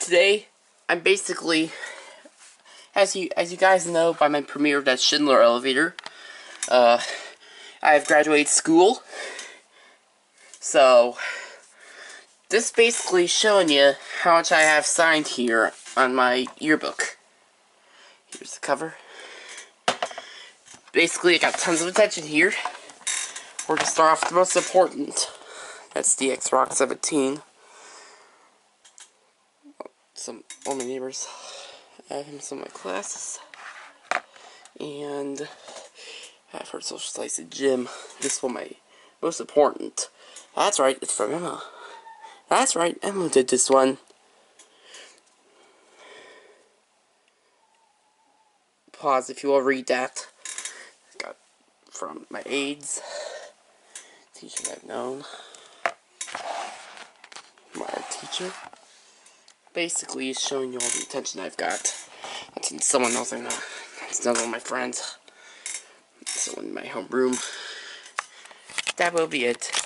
Today, I'm basically, as you guys know by my premiere of that Schindler elevator, I have graduated school. So, this basically showing you how much I have signed here on my yearbook. Here's the cover. Basically, I got tons of attention here. We're gonna start off with the most important. That's the X-Rock 17. All my neighbors. I have him some of my classes. And I've heard social slice at gym. This one, my most important. That's right, it's from Emma. That's right, Emma did this one. Pause if you will read that. Got from my aides, teacher I've known, my art teacher. Basically, it's showing you all the attention I've got. That's someone else I know. It's another one of my friends. Someone in my homeroom. That will be it.